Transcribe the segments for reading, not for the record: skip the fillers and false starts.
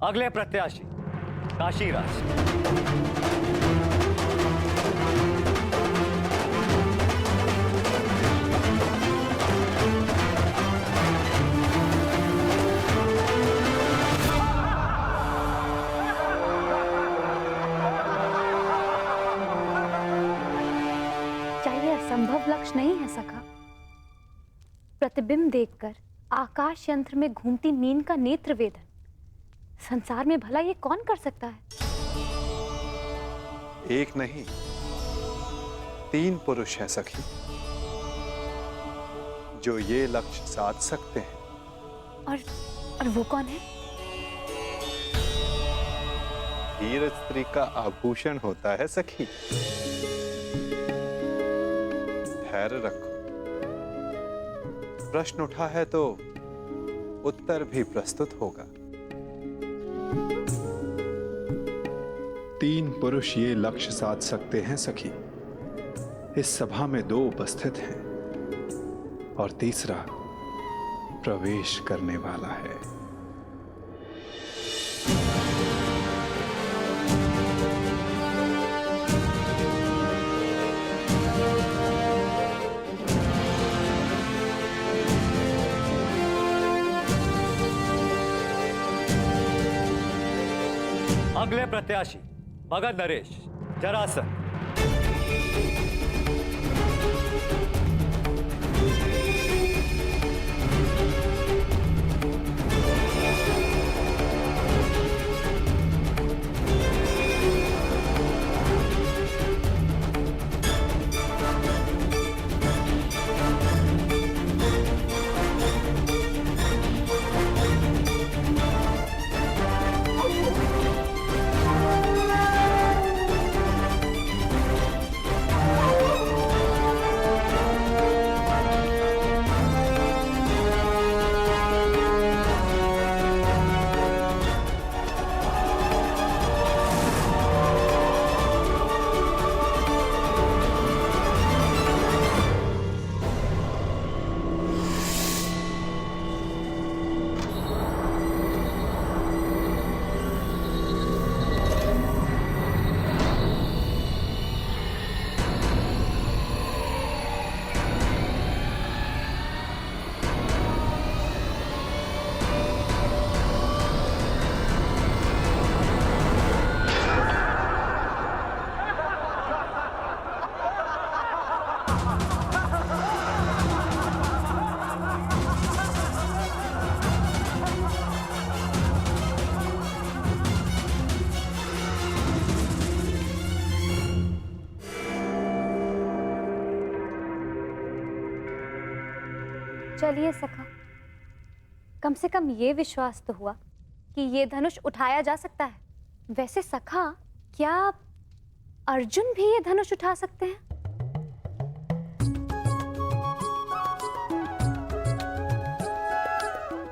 अगले प्रत्याशी काशीराज। क्या यह असंभव लक्ष्य नहीं है सखा? प्रतिबिंब देखकर आकाश यंत्र में घूमती मीन का नेत्र वेदन संसार में भला ये कौन कर सकता है? एक नहीं, 3 पुरुष हैं सखी, जो ये लक्ष्य साध सकते हैं। और वो कौन है? वीर स्त्री का आभूषण होता है सखी। धैर्य रखो, प्रश्न उठा है तो उत्तर भी प्रस्तुत होगा। 3 पुरुष ये लक्ष्य साध सकते हैं सखी। इस सभा में 2 उपस्थित हैं और तीसरा प्रवेश करने वाला है। अगले प्रत्याशी मगध नरेश जरासंध। चलिए सखा, कम से कम ये विश्वास तो हुआ कि ये धनुष उठाया जा सकता है। वैसे सखा, क्या अर्जुन भी ये धनुष उठा सकते हैं?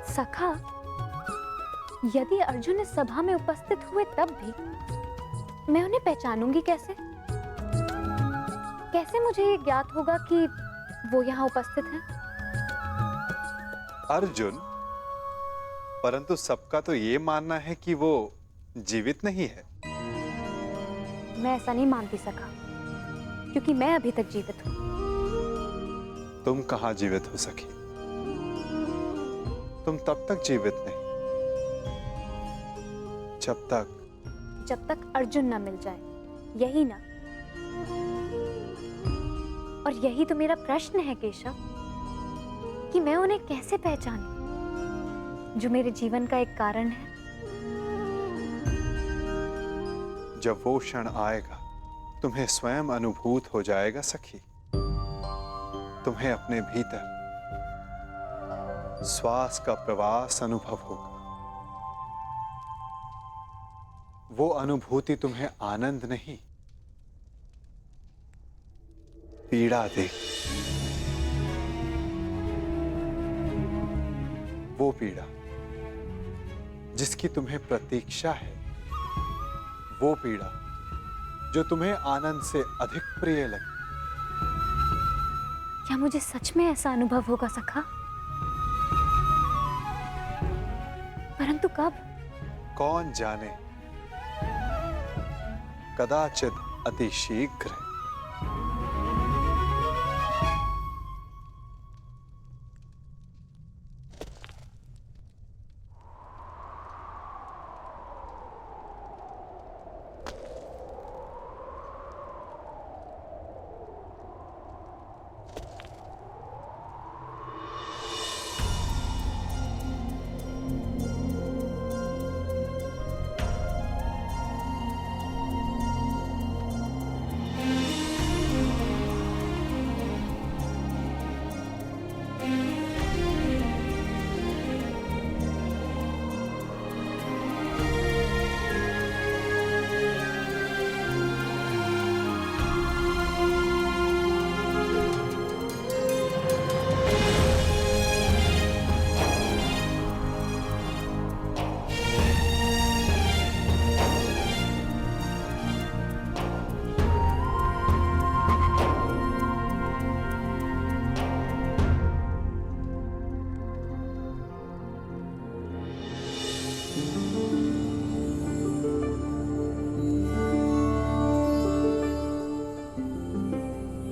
सखा, यदि अर्जुन इस सभा में उपस्थित हुए तब भी मैं उन्हें पहचानूंगी कैसे? कैसे मुझे ये ज्ञात होगा कि वो यहाँ उपस्थित हैं? अर्जुन, परंतु सबका तो ये मानना है कि वो जीवित नहीं है। मैं ऐसा नहीं मानती सखा, क्योंकि मैं अभी तक जीवित हूं। तुम कहां जीवित हो सखी? तुम तब तक जीवित नहीं जब तक अर्जुन ना मिल जाए, यही ना? और यही तो मेरा प्रश्न है केशव, कि मैं उन्हें कैसे पहचानूं, जो मेरे जीवन का एक कारण है। जब वो क्षण आएगा, तुम्हें स्वयं अनुभूत हो जाएगा सखी। तुम्हें अपने भीतर श्वास का प्रवास अनुभव होगा। वो अनुभूति तुम्हें आनंद नहीं, पीड़ा देगी। वो पीड़ा जिसकी तुम्हें प्रतीक्षा है, वो पीड़ा जो तुम्हें आनंद से अधिक प्रिय लगे। क्या मुझे सच में ऐसा अनुभव होगा सखा? परंतु कब? कौन जाने, कदाचित अति शीघ्र।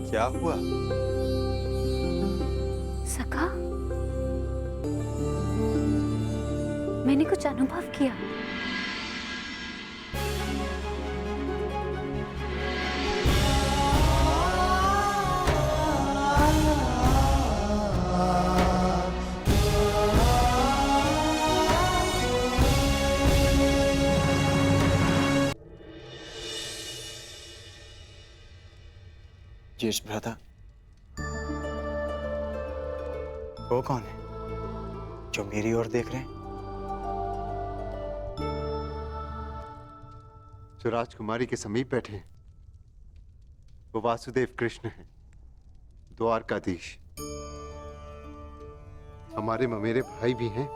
क्या हुआ? सखा, मैंने कुछ अनुभव किया। यश भ्राता, वो कौन है जो मेरी ओर देख रहे हैं? जो राजकुमारी के समीप बैठे हैं वो वासुदेव कृष्ण हैं, द्वारकाधीश। हमारे ममेरे भाई भी हैं,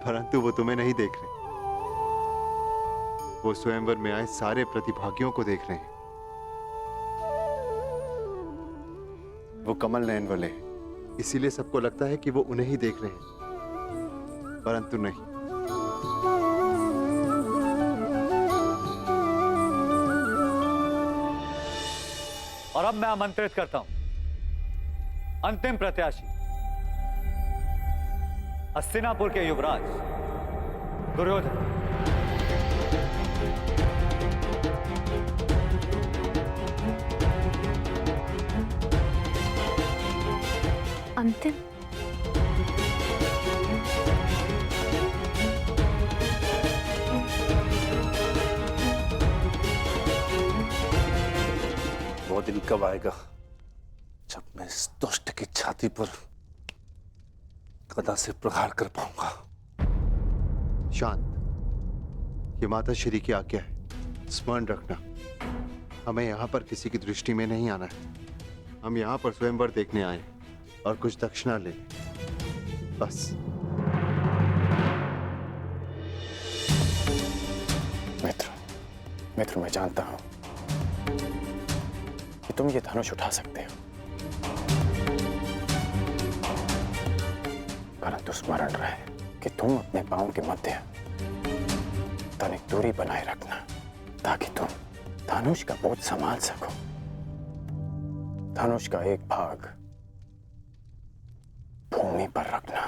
परंतु वो तुम्हें नहीं देख रहे। वो स्वयंवर में आए सारे प्रतिभागियों को देख रहे हैं। वो कमल नयन वाले हैं, इसीलिए सबको लगता है कि वो उन्हें ही देख रहे हैं, परंतु नहीं। और अब मैं आमंत्रित करता हूं अंतिम प्रत्याशी, हस्तिनापुर के युवराज दुर्योधन। अंतिम? वो दिन कब आएगा जब मैं इस दुष्ट की छाती पर गदा से प्रहार कर पाऊंगा? शांत, ये माता श्री की आज्ञा है, स्मरण रखना। हमें यहाँ पर किसी की दृष्टि में नहीं आना है। हम यहाँ पर स्वयंवर देखने आए और कुछ दक्षिणा ले, बस। मित्र, मैं जानता हूं कि तुम ये धनुष उठा सकते हो, परंतु स्मरण रहे कि तुम अपने पांव के मध्य तनिक दूरी बनाए रखना, ताकि तुम धनुष का बोझ संभाल सको। धनुष का एक भाग भूमि पर रखना,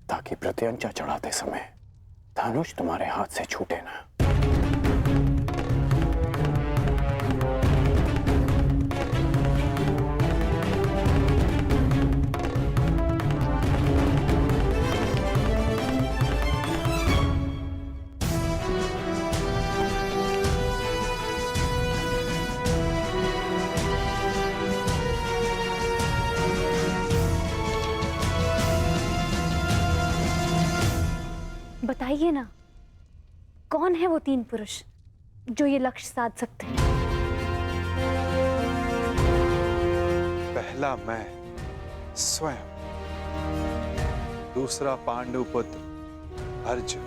ताकि प्रत्यंचा चढ़ाते समय धनुष तुम्हारे हाथ से छूटे ना। बताइए ना, कौन है वो 3 पुरुष जो ये लक्ष्य साध सकते हैं? पहला मैं स्वयं, दूसरा पांडु पुत्र अर्जुन,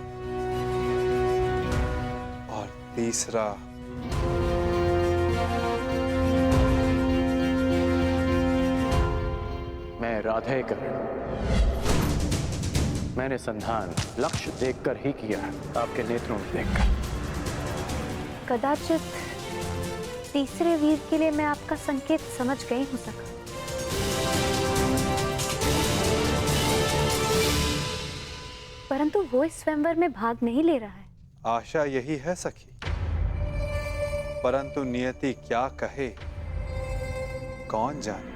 और तीसरा मैं राधेकर। मैंने संधान लक्ष्य देखकर ही किया, आपके नेत्रों में देखकर। कदाचित तीसरे वीर के लिए मैं आपका संकेत समझ गई हूं सखा। परंतु वो इस स्वयंवर में भाग नहीं ले रहा है। आशा यही है सखी, परंतु नियति क्या कहे कौन जाने।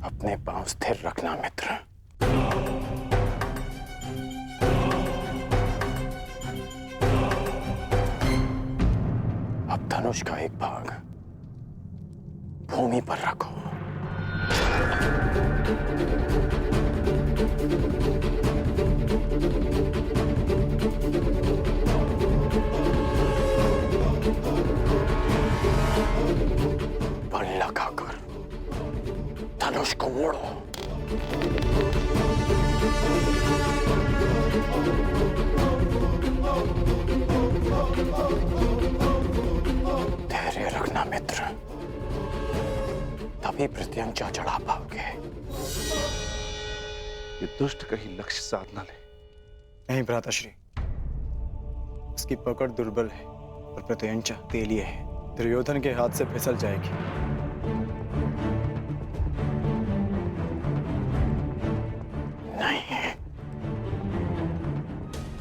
अपने पांव स्थिर रखना मित्र। अब धनुष का एक भाग भूमि पर रखो। बल लगाकर धनुष को मोड़ो। धैर्य रखना मित्र, तभी प्रत्यंचा चढ़ा पाओगे। ये दुष्ट कहीं लक्ष्य साध न ले। नहीं भ्राताश्री, उसकी पकड़ दुर्बल है और प्रत्यंचा तेलिए है, दुर्योधन के हाथ से फिसल जाएगी। नहीं,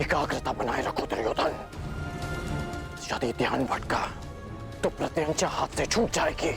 एकाग्रता बनाए रखो दुर्योधन। यदि ध्यान भटका तो प्रत्यंचा हाथ से छूट जाएगी।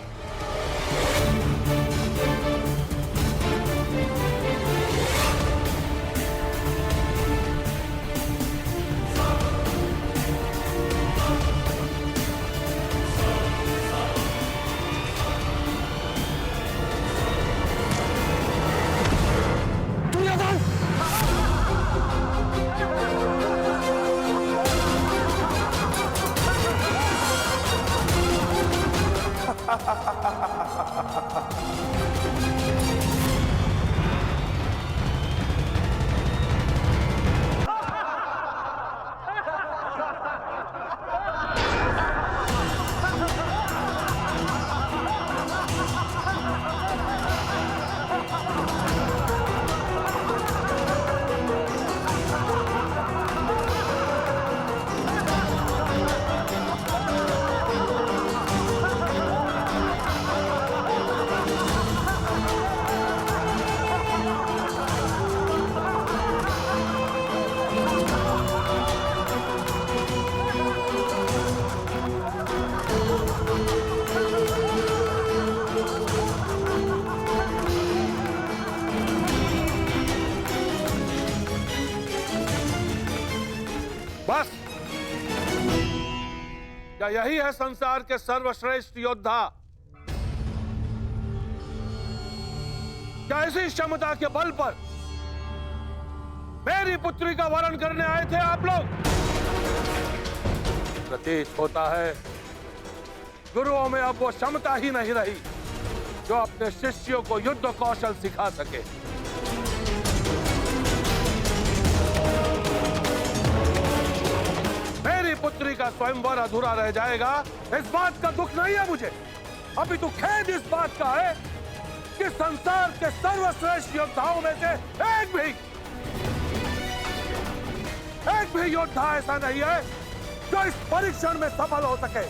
बस, क्या यही है संसार के सर्वश्रेष्ठ योद्धा? क्या इसी क्षमता के बल पर मेरी पुत्री का वरण करने आए थे आप लोग? प्रतीत होता है गुरुओं में अब वो क्षमता ही नहीं रही जो अपने शिष्यों को युद्ध कौशल सिखा सके। मेरी पुत्री का स्वयंवर अधूरा रह जाएगा, इस बात का दुख नहीं है मुझे। अभी तो खेद इस बात का है कि संसार के सर्वश्रेष्ठ योद्धाओं में से एक भी योद्धा ऐसा नहीं है जो इस परीक्षण में सफल हो सके।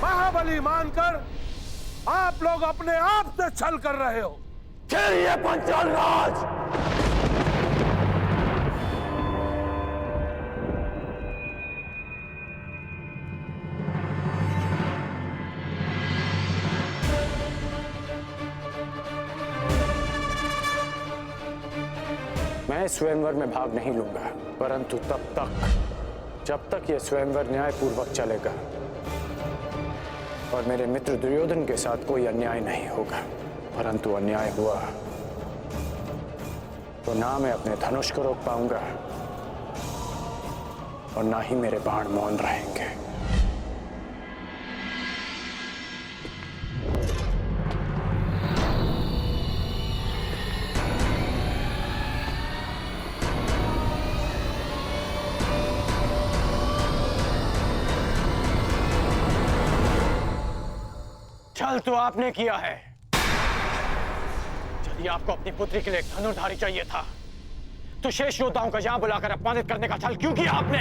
महाबली मानकर आप लोग अपने आप से छल कर रहे हो। चलिए पंचाल राज, मैं स्वयंवर में भाग नहीं लूंगा, परंतु तब तक जब तक यह स्वयंवर न्यायपूर्वक चलेगा और मेरे मित्र दुर्योधन के साथ कोई अन्याय नहीं होगा। परंतु अन्याय हुआ तो ना मैं अपने धनुष को रोक पाऊंगा और ना ही मेरे बाण मौन रहेंगे। छल तो आपने किया है। यदि आपको अपनी पुत्री के लिए एक धनुर्धारी चाहिए था तो शेष योद्धाओं को यहां बुलाकर अपमानित करने का छल क्यों किया आपने?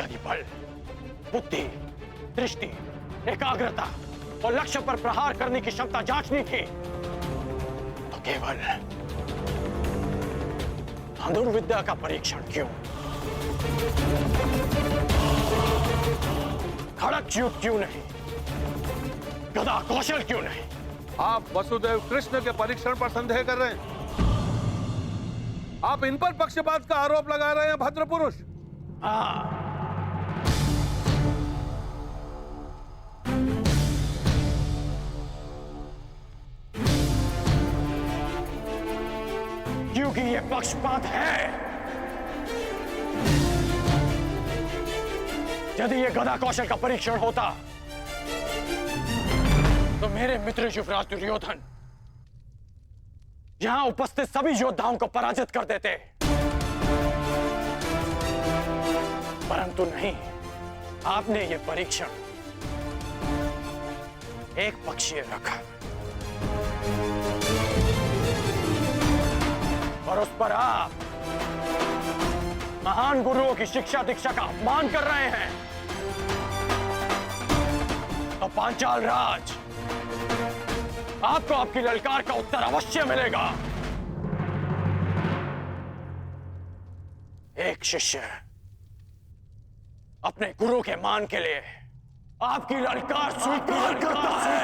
यदि बल, बुद्धि, दृष्टि, एकाग्रता और लक्ष्य पर प्रहार करने की क्षमता जांचनी थी तो केवल धनुर्विद्या का परीक्षण क्यों? खड़क युद्ध क्यों नहीं? गदा कौशल क्यों नहीं? आप वसुदेव कृष्ण के परीक्षण पर संदेह कर रहे हैं। आप इन पर पक्षपात का आरोप लगा रहे हैं भद्र पुरुष। हाँ, क्योंकि ये पक्षपात है। यदि ये गदा कौशल का परीक्षण होता तो मेरे मित्र युवराज दुर्योधन यहां उपस्थित सभी योद्धाओं को पराजित कर देते, परंतु नहीं, आपने ये परीक्षण एक पक्षीय रखा और उस पर आप महान गुरुओं की शिक्षा दीक्षा का अपमान कर रहे हैं। तो पांचाल राज, आपको आपकी ललकार का उत्तर अवश्य मिलेगा। एक शिष्य अपने गुरु के मान के लिए आपकी ललकार स्वीकार करता है।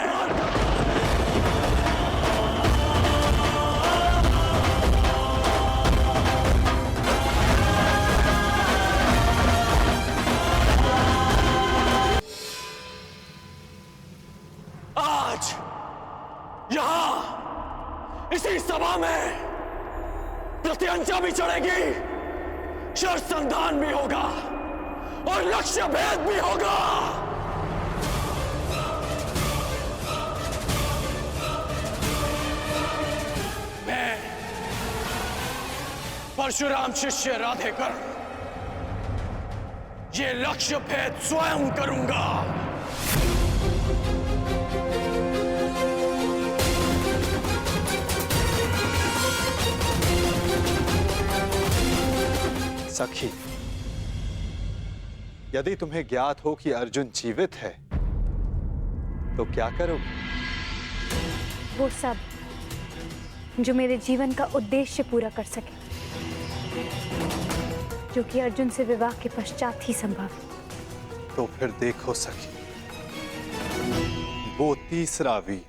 आज यहां इसी सभा में प्रत्यंचा भी चढ़ेगी, शर संधान भी होगा और लक्ष्य भेद भी होगा। मैं परशुराम शिष्य राधेकर ये लक्ष्य भेद स्वयं करूंगा। सखी, यदि तुम्हें ज्ञात हो कि अर्जुन जीवित है तो क्या करोगे? वो सब जो मेरे जीवन का उद्देश्य पूरा कर सके, जो कि अर्जुन से विवाह के पश्चात ही संभव है। तो फिर देखो सखी, वो तीसरा वीर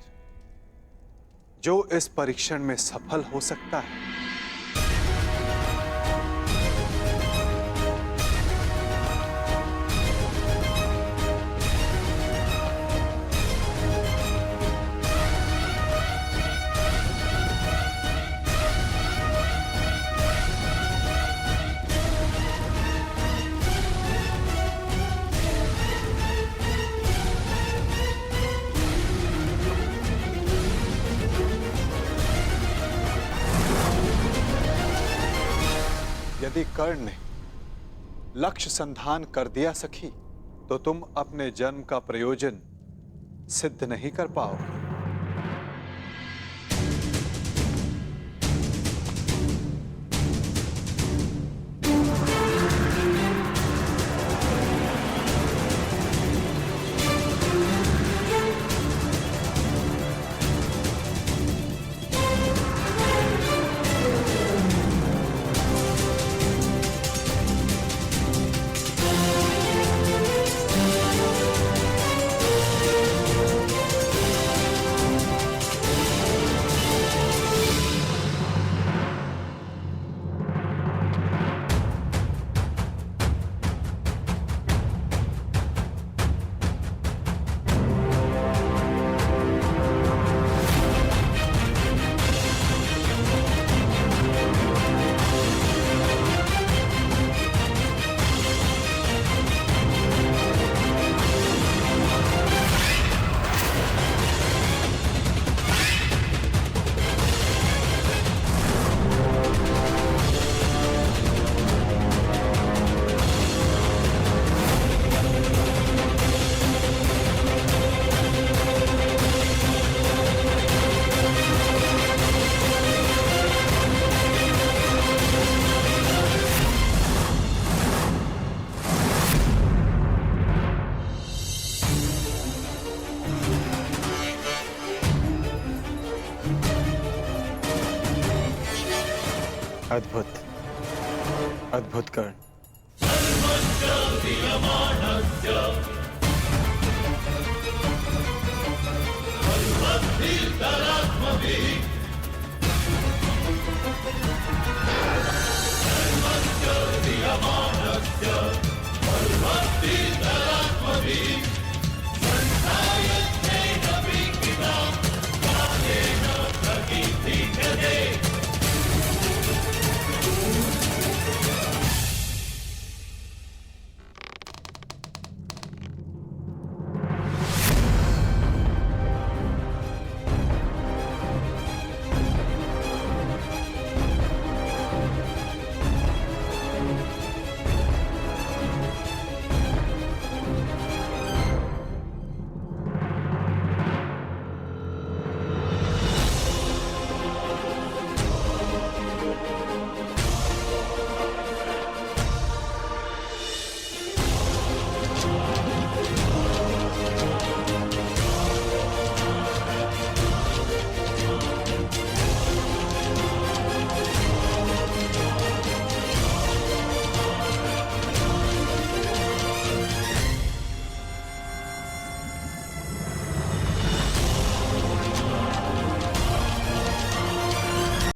जो इस परीक्षण में सफल हो सकता है, यदि कर्ण ने लक्ष्य संधान कर दिया सखी, तो तुम अपने जन्म का प्रयोजन सिद्ध नहीं कर पाओगे। अद्भुत, अद्भुत कर्ण। Bhagavad